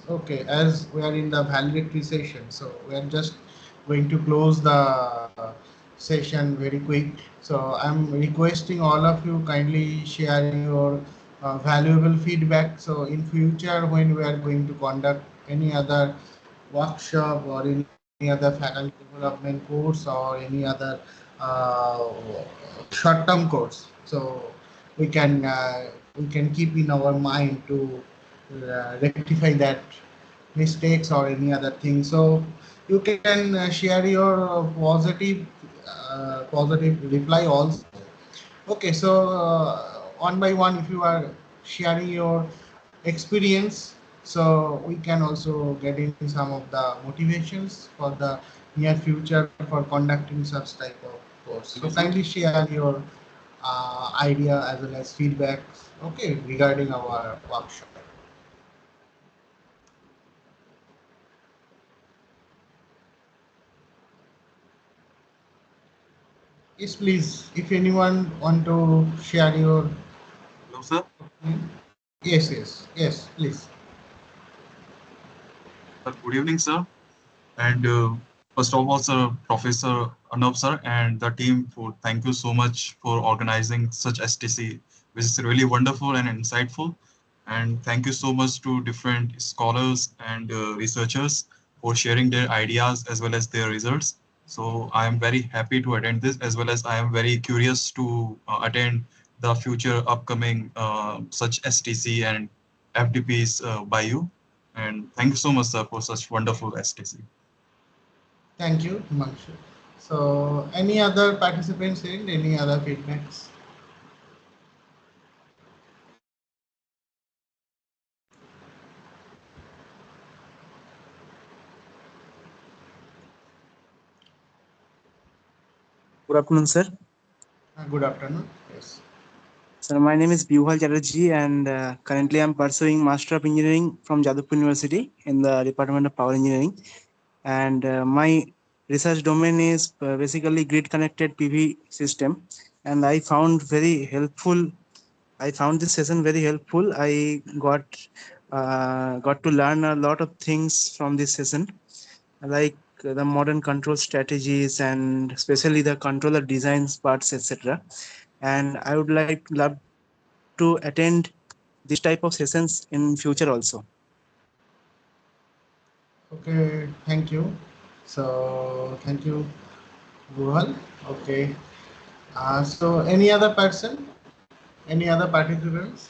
Okay, as we are in the valedictory session, so we are just going to close the session very quick. So I'm requesting all of you kindly share your valuable feedback. So in future, when we are going to conduct any other workshop or any other faculty development course or any other uh, short-term course, so we can keep in our mind to rectify that mistakes or any other thing. So you can share your positive reply also. Okay, so one by one, if you are sharing your experience, so we can also get in some of the motivations for the near future for conducting such type of course. So kindly share your idea as well as feedbacks, okay, regarding our workshop. Yes, please. If anyone want to share your. Hello, sir. Yes, yes, yes, please. Good evening, sir. And first of all, sir, Professor Arnab, sir, and the team, for thank you so much for organizing such STC, which is really wonderful and insightful. And thank you so much to different scholars and researchers for sharing their ideas as well as their results. So I am very happy to attend this, as well as I am very curious to attend the future upcoming such STC and FDPs by you. And thank you so much, sir, for such wonderful STC. Thank you, Himanshu. So, any other participants in any other feedbacks? Good afternoon, sir. Good afternoon. Yes. Sir, my name is Bihal Chatterjee, and currently I'm pursuing Master of Engineering from Jadavpur University in the Department of Power Engineering. And my research domain is basically grid-connected PV system. And I found very helpful. I found this session very helpful. I got to learn a lot of things from this session, like the modern control strategies and especially the controller designs parts, etc. And I would love to attend this type of sessions in future also. Okay, thank you. So, thank you, Guhal. Okay. So, any other person? Any other participants?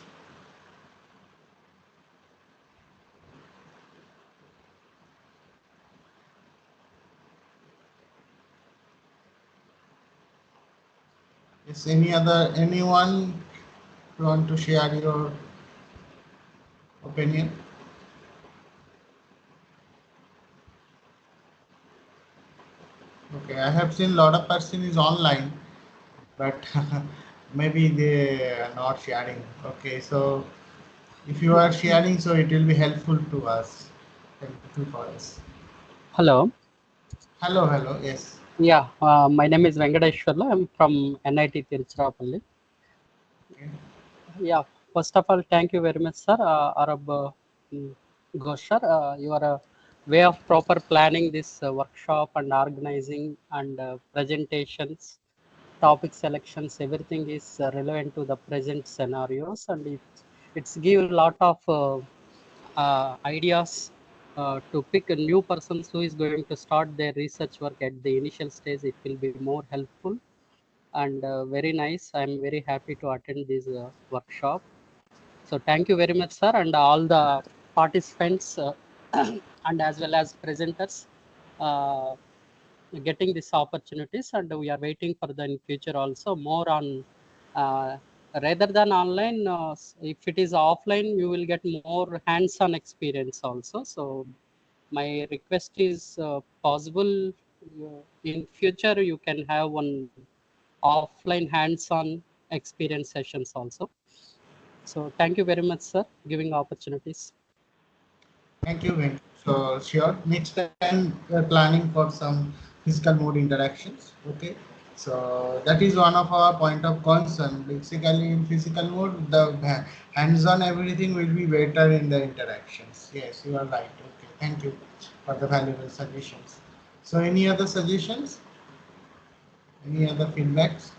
Is anyone want to share your opinion? Okay, I have seen a lot of person is online, but maybe they are not sharing. Okay, so if you are sharing, so it will be helpful to us, helpful for us. Hello. Hello, hello, yes. Yeah, my name is Venkateshwarla. I'm from NIT Tiruchirappalli. Okay. Yeah, first of all, thank you very much, sir. Arab Ghosh, sir. Your way of proper planning this workshop and organizing and presentations, topic selections, everything is relevant to the present scenarios, and it's give a lot of ideas to pick a new persons who is going to start their research work at the initial stage. It will be more helpful and very nice. I'm very happy to attend this workshop. So thank you very much, sir, and all the participants and as well as presenters uh, getting these opportunities, and we are waiting for the in future also more on rather than online. If it is offline, you will get more hands-on experience also. So my request is possible in future you can have one offline hands-on experience sessions also. So thank you very much, sir, giving opportunities. Thank you, Venk. So sure, next time we are planning for some physical mode interactions. Okay. So that is one of our point of concern. Basically, in physical mode, the hands-on everything will be better in the interactions. Yes, you are right. Okay, thank you for the valuable suggestions. So, any other suggestions? Any other feedbacks?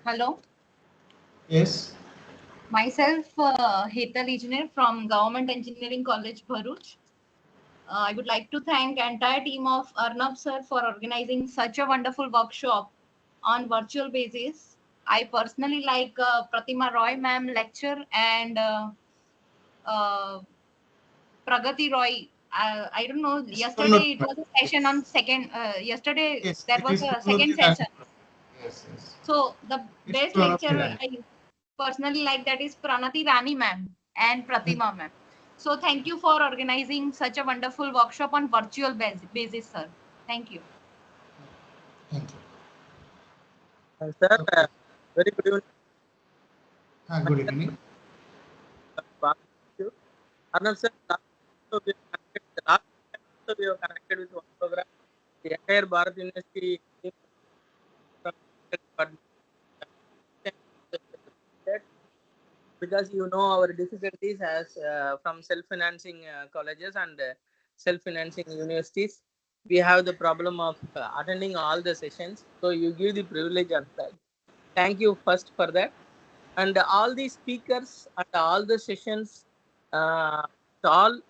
Hello, Yes. myself Hetal Engineer from Government Engineering College, Bharuch. I would like to thank entire team of Arnab sir for organizing such a wonderful workshop on virtual basis. I personally like Pratima Roy ma'am lecture and uh, Pragati Roy. I don't know. It's Yesterday it Pranoti. was a session on second. Yesterday Yes, there it was is a second Pranoti. session. Yes, yes. So the It's best Pranoti lecturer Rani. I personally like that is Pranati Rani ma'am and Pratima ma'am. So thank you for organizing such a wonderful workshop on virtual basis, sir. Thank you. Thank you. Sir, Okay. very good evening. Good evening. Arnab sir, last time also we have connected with one program. The entire Bharat University team from department. Because you know our difficulties as from self-financing colleges and self-financing universities, we have the problem of attending all the sessions. So you give the privilege of that. Thank you first for that. And all the speakers and all the sessions, all well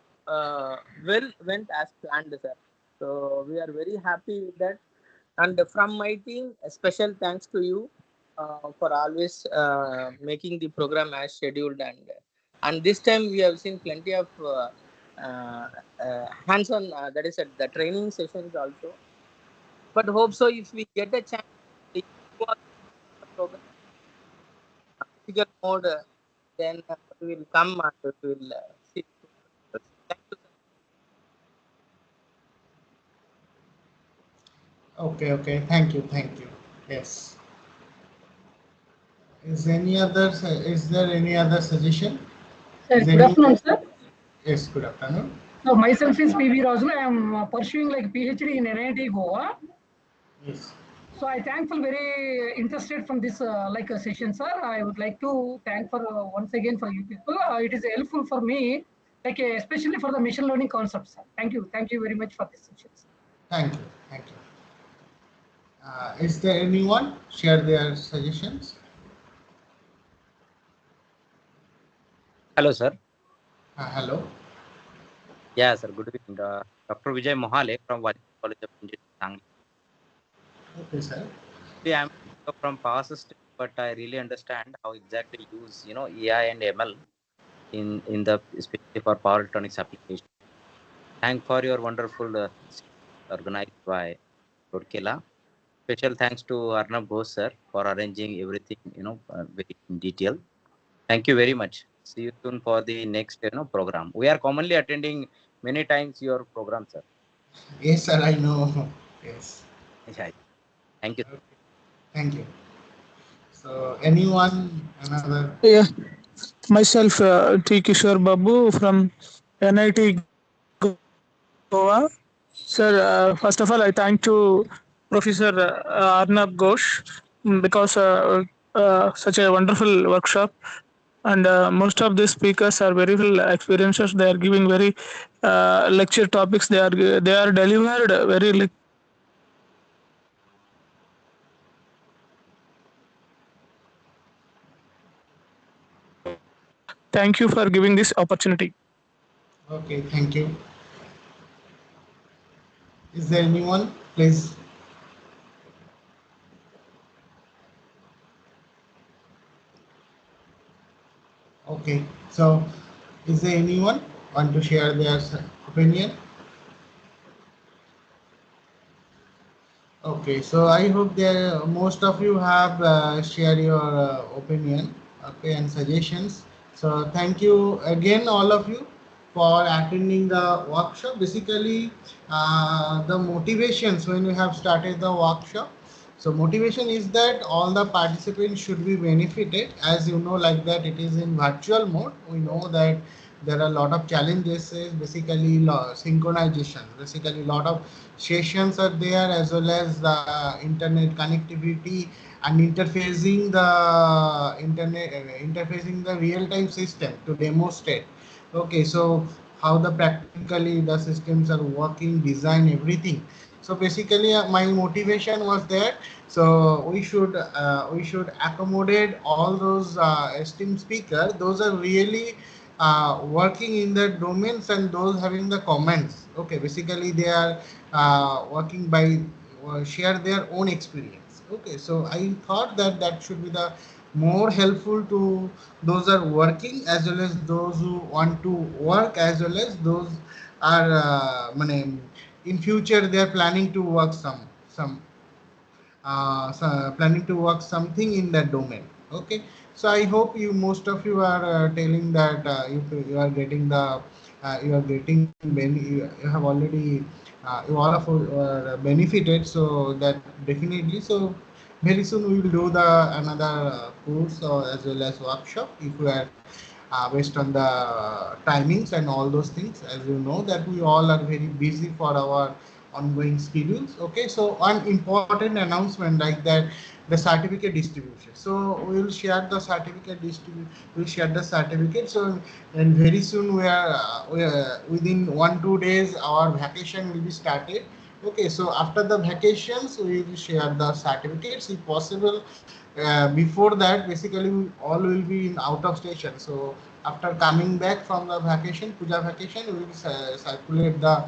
went as planned, sir. So we are very happy with that. And from my team, a special thanks to you for always making the program as scheduled. And this time we have seen plenty of hands-on, that is at the training sessions also. But hope so if we get a chance, the program physical mode, then we will come and we will see. Thank you, sir. Okay, okay. Thank you, thank you. Yes. Is there any other suggestion? Sir, Is good any? afternoon, sir. Yes, good afternoon. So myself is PV Raju. I am pursuing like PhD in NIT Goa. Yes. So I thankful very interested from this session, sir. I would like to thank for once again for you people. It is helpful for me, especially for the machine learning concepts. Sir. Thank you very much for this session. Sir. Thank you, thank you. Is there anyone share their suggestions? Hello, sir. Hello. Yeah, sir. Good evening. Dr. Vijay Mohale from Valedictory College of Engineering. Okay, sir. I'm from power system, but I really understand how exactly use AI and ML in the especially for power electronics application. Thank for your wonderful organized by Rourkela. Special thanks to Arnab Ghosh sir for arranging everything very in detail. Thank you very much. See you soon for the next program. We are commonly attending many times your program, sir. Yes, sir. I know. Yes. Yeah. Thank you. Okay. Thank you. So, anyone another? Yeah, myself T. Kishore Babu from NIT Goa. Sir, first of all, I thank to Professor Arnab Ghosh because such a wonderful workshop. And most of the speakers are very well experienced. They are giving very lecture topics. They are delivered very. Thank you for giving this opportunity. Okay, thank you. Is there anyone? Please. Okay. So, is there anyone want to share their opinion? Okay, so I hope that most of you have shared your opinion, okay, and suggestions. So thank you again, all of you, for attending the workshop. Basically, the motivations when we have started the workshop. So motivation is that all the participants should be benefited. As you know, like that it is in virtual mode. We know that there are a lot of challenges, is basically synchronization. Basically, a lot of sessions are there, as well as the internet connectivity and interfacing the real-time system to demonstrate. Okay, so how the practically the systems are working, design, everything. So basically, my motivation was that we should accommodate all those esteemed speakers. Those are really working in the domains, and those having the comments. Okay, basically they are working by share their own experience. Okay, so I thought that that should be the more helpful to those are working, as well as those who want to work, as well as those are in future they are planning to work some so planning to work something in that domain. Okay, so I hope you, most of you are telling that you are getting the you are getting you have already you all of you are benefited, so that definitely. So very soon we will do the another course as well as workshop, if we are based on the timings and all those things. As you know that we all are very busy for our ongoing schedules. Okay, so one important announcement like that, the certificate distribution. So we will share the certificate we'll share the certificate. So and very soon we are within 1-2 days our vacation will be started. Okay, so after the vacations we will share the certificates if possible. Before that, basically we all will be in out of station. So after coming back from the vacation, puja vacation, we will circulate the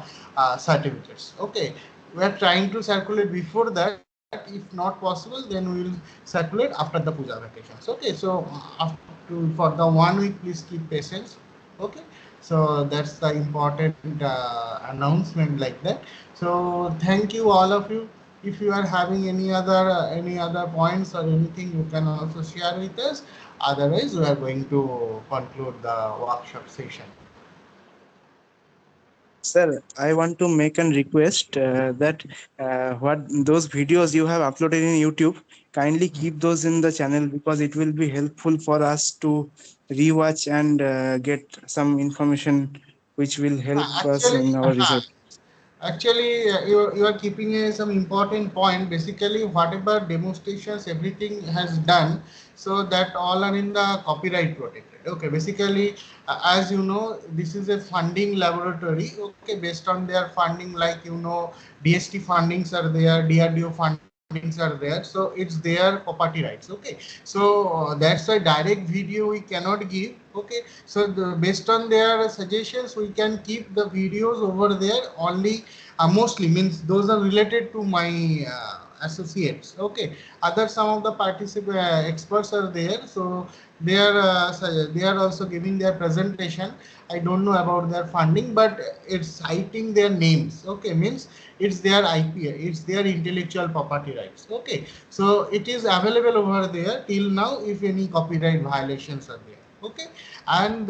certificates. Okay, we are trying to circulate before that. If not possible, then we will circulate after the puja vacations. Okay, so for the 1 week, please keep patience. Okay, so that's the important announcement like that. So thank you all of you. If you are having any other points or anything, you can also share with us. Otherwise, we are going to conclude the workshop session. Sir, I want to make a request that what those videos you have uploaded in YouTube, kindly keep those in the channel, because it will be helpful for us to rewatch and get some information which will help us Actually, in our research. Actually, you are keeping some important point. Basically, whatever demonstrations, everything has done, so that all are in the copyright protected. Okay, basically, as you know, this is a funding laboratory. Okay, based on their funding, like DST fundings are there, DRDO fundings are there. So it's their property rights. Okay, so that's a direct video we cannot give. Okay, so based on their suggestions, we can keep the videos over there only. Mostly means those are related to my associates. Okay, other some of the participant experts are there, so they are also giving their presentation. I don't know about their funding, but it's citing their names. Okay, means it's their IP, it's their intellectual property rights. Okay, so it is available over there till now if any copyright violations are there. Okay, and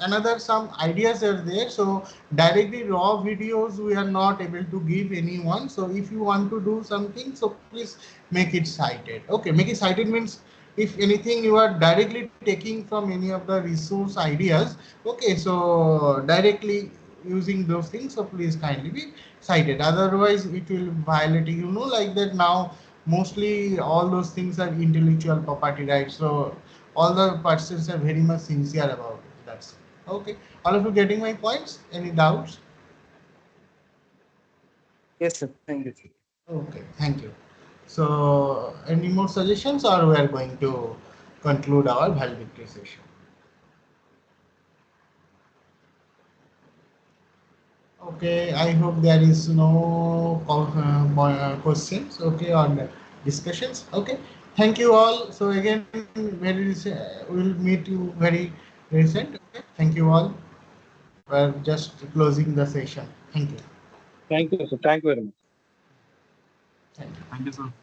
another some ideas are there. So directly raw videos we are not able to give anyone. So if you want to do something, so please make it cited. Okay, make it cited means if anything you are directly taking from any of the resource ideas. Okay, so directly using those things, so please kindly be cited, otherwise it will violate, like that. Now mostly all those things are intellectual property rights, so all the persons are very much sincere about it. That's it. Okay, all of you getting my points? Any doubts? Yes, sir. Thank you. Okay, thank you. So any more suggestions, or we are going to conclude our valedictory session? Okay, I hope there is no questions, okay, or discussions. Okay, thank you all. So again, we'll meet you very soon. Okay, thank you all. We're just closing the session. Thank you. Thank you, sir. Thank you very much. Thank you. Thank you, sir.